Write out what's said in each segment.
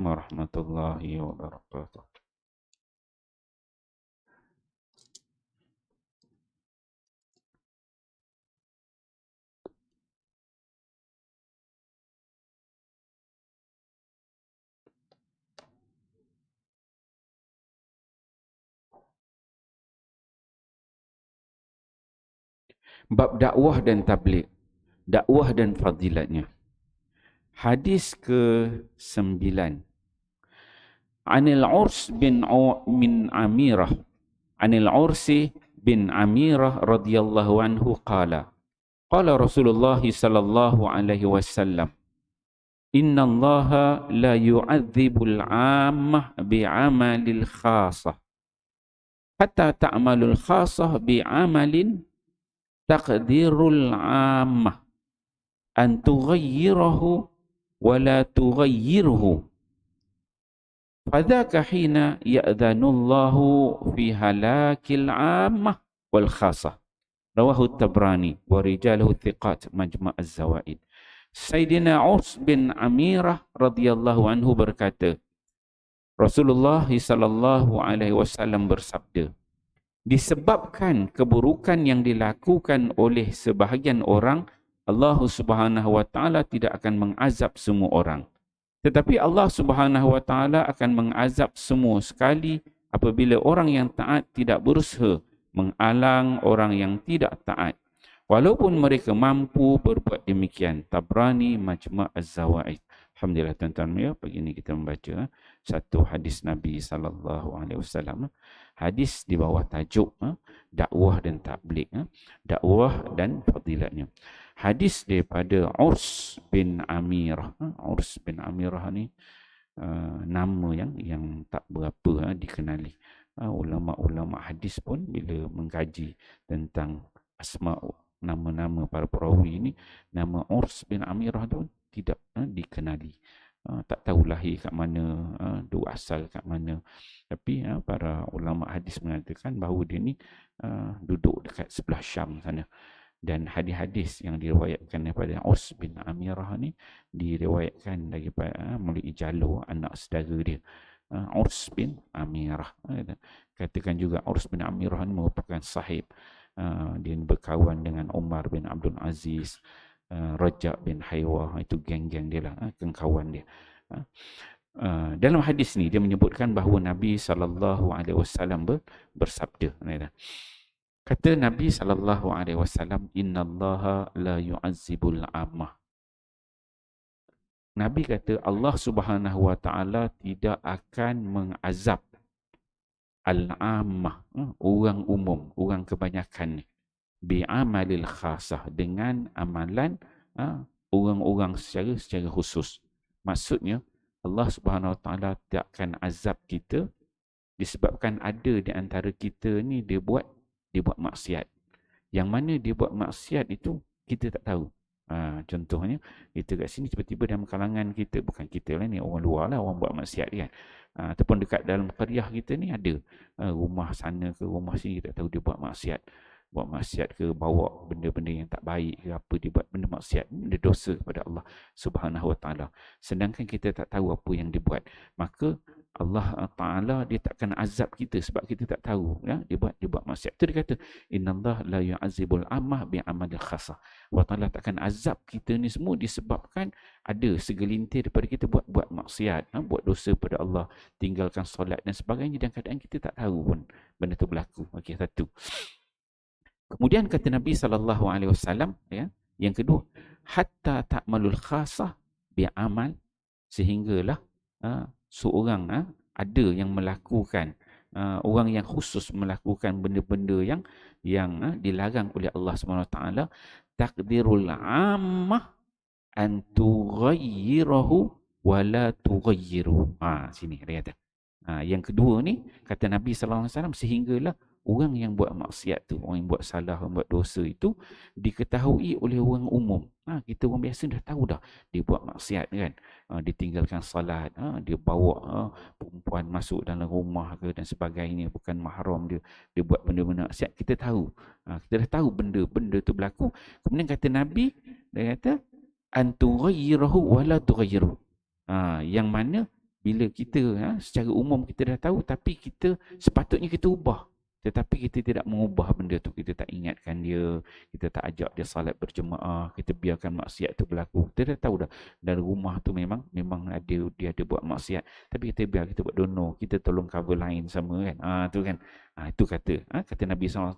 warahmatullahi wabarakatuh. Bab dakwah dan tabligh, dakwah dan fadilatnya. Hadis ke-9. Anil Urs min Amirah. Anil Ursi bin Amirah radhiyallahu anhu qala. Qala Rasulullah sallallahu alaihi wasallam. Inna Allah la yu'adzibul 'ammah bi'amalil khasah. Hatta ta'malul khasah bi'amalin taqdirul 'ammah. An tughayyirahu wa la tughayyirhu. Fadzaka hina ya'dhanullahu fi halakil 'ammah wal khasah. Rawahu Tabrani wa rijaluhu thiqat Majma' Az-Zawaid. Sayyidina Urs bin Amirah radhiyallahu anhu berkata, Rasulullah sallallahu alaihi wasallam bersabda, disebabkan keburukan yang dilakukan oleh sebahagian orang, Allah Subhanahu wa taala tidak akan mengazab semua orang. Tetapi Allah Subhanahu wa taala akan mengazab semua sekali apabila orang yang taat tidak berusaha mengalang orang yang tidak taat, walaupun mereka mampu berbuat demikian. Tabrani Majma' Az-Zawaid. Alhamdulillah tuan-tuan ya, pagi ini kita membaca satu hadis Nabi sallallahu alaihi wasallam. Hadis di bawah tajuk dakwah dan tabligh, dakwah dan fadilatnya. Hadis daripada Urs bin Amirah. Urs bin Amirah ni nama yang tak berapa dikenali. Ulama-ulama hadis pun bila mengkaji tentang asma' nama-nama para perawi ini, nama Urs bin Amirah tu tidak dikenali. Tak tahu lahir kat mana, dua asal kat mana. Tapi para ulama hadis mengatakan bahawa dia ni duduk dekat sebelah Syam sana. Dan hadis-hadis yang diriwayatkan daripada Urs bin Amirah ni diriwayatkan daripada melalui jalur anak saudara dia, Urs bin Amirah. Katakan juga Urs bin Amirah ni merupakan sahib. Dia berkawan dengan Umar bin Abdul Aziz, Rajab bin Haywah, itu geng-geng dia lah, kawan dia. Dalam hadis ni dia menyebutkan bahawa Nabi SAW bersabda. Kata Nabi SAW, innallaha la yu'azzibul ammah. Nabi kata Allah Subhanahu wa taala tidak akan mengazab al-ammah, orang umum, orang kebanyakan ni, bi'amalil khasah, dengan amalan orang-orang secara khusus. Maksudnya Allah Subhanahu wa taala tak akan azab kita disebabkan ada di antara kita ni dia buat maksiat. Yang mana dia buat maksiat itu kita tak tahu. Contohnya kita kat sini tiba-tiba dalam kalangan kita, bukan kita lah ni, orang luar lah, orang buat maksiat kan. Ataupun dekat dalam qaryah kita ni ada rumah sana ke rumah sini, kita tak tahu dia buat maksiat ke, bawa benda-benda yang tak baik ke apa, dia buat benda maksiat, dia dosa kepada Allah Subhanahu wa taala. Sedangkan kita tak tahu apa yang dia buat. Maka Allah Ta'ala dia takkan azab kita sebab kita tak tahu ya, dia buat maksiat. Itu dia kata innallaha la yu'azzibul ammah bi'amalil khasah. Allah Ta'ala takkan azab kita ni semua disebabkan ada segelintir daripada kita buat maksiat, buat dosa pada Allah, tinggalkan solat dan sebagainya, dan keadaan kita tak tahu pun benda tu berlaku. Okey, satu. Kemudian kata Nabi SAW, ya, yang kedua, hatta ta'malul khasah bi'amal, sehinggalah seorang ada yang melakukan, orang yang khusus melakukan benda-benda yang dilarang oleh Allah SWT, takdirul ammah an tughayyirahu wa la tughayyiru. Sini dia kata. Yang kedua ni, kata Nabi SAW, sehinggalah orang yang buat maksiat tu, orang yang buat salah, orang buat dosa itu diketahui oleh orang umum. Kita orang biasa dah tahu dah dia buat maksiat kan. Ditinggalkan salat, dia bawa perempuan masuk dalam rumah ke dan sebagainya, bukan mahram dia buat benda-benda maksiat. Kita tahu. Kita dah tahu benda-benda tu berlaku. Kemudian kata Nabi, dia kata antughayyirahu wa la tughayyiru. Yang mana bila kita secara umum kita dah tahu, tapi kita sepatutnya kita ubah. Tetapi kita tidak mengubah benda tu. Kita tak ingatkan dia, kita tak ajak dia salat berjemaah, kita biarkan maksiat tu berlaku. Kita dah tahu dah dalam rumah tu memang ada, dia ada buat maksiat, tapi kita biar, kita buat dono, kita tolong cover lain sama kan. Tu kan. Itu kata Nabi SAW,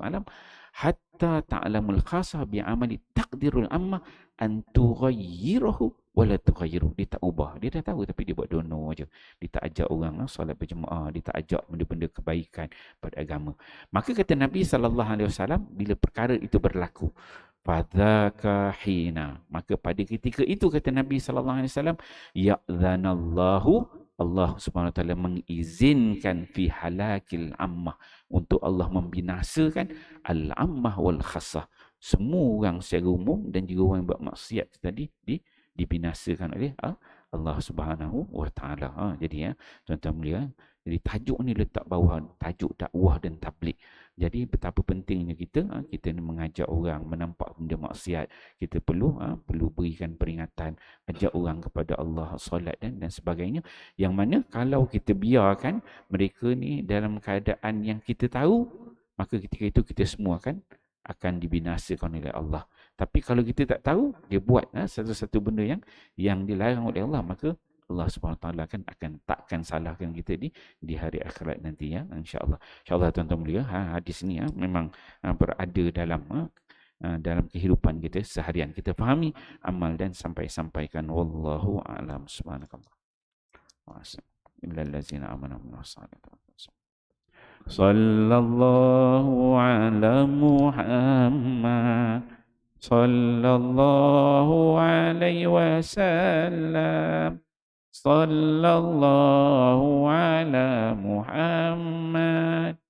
hatta ta'lamul khasah bi'amali taqdirul amma an tughayyirahu wala tughayyiru. Dia tak ubah, dia dah tahu tapi dia buat dono aja. Dia tak ajak orang solat berjemaah, dia tak ajak benda-benda kebaikan pada agama. Maka kata Nabi SAW, bila perkara itu berlaku, fadzaka hina, maka pada ketika itu kata Nabi SAW, ya'zanallahu, Allah Subhanahu Wa Taala mengizinkan fi halakil ammah, untuk Allah membinasakan al-ammah wal khassah, semua orang secara umum dan juga orang yang buat maksiat tadi dibinasakan oleh Allah Subhanahu Wa Taala. Jadi tuan-tuan mulia, jadi tajuk ni letak bawah, tajuk dakwah dan tabligh. Jadi betapa pentingnya kita mengajak orang menampak benda maksiat. Kita perlu berikan peringatan, ajak orang kepada Allah, solat dan sebagainya. Yang mana kalau kita biarkan mereka ni dalam keadaan yang kita tahu, maka ketika itu kita semua akan dibinasakan oleh Allah. Tapi kalau kita tak tahu, dia buat satu-satu benda yang dilarang oleh Allah, maka Allah Subhanahu Wa Taala akan takkan salahkan kita di hari akhirat nanti, insya-Allah. Insya-Allah tuan-tuan mulia, hadis ni memang berada dalam kehidupan kita seharian. Kita fahami, amal dan sampaikan. Wallahu a'lam. Subhanakallah. Illal ladzina amanu wa salatu. Sallallahu ala Muhammad, sallallahu alaihi wasallam, sallallahu ala Muhammad,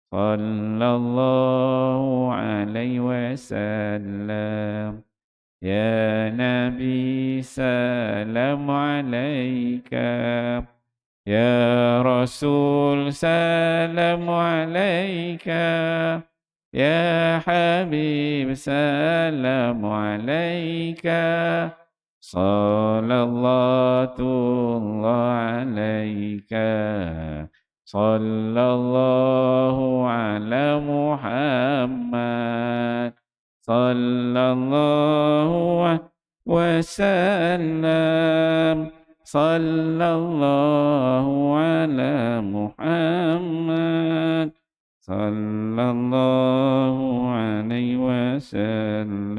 sallallahu alaihi wasallam. Ya Nabi salam alaika, ya Rasul salam alaika, ya Habib salam alaika, sallallahu alaika, sallallahu ala Muhammad, sallallahu wasallam, sallallahu ala Muhammad, sallallahu alaihi wasallam.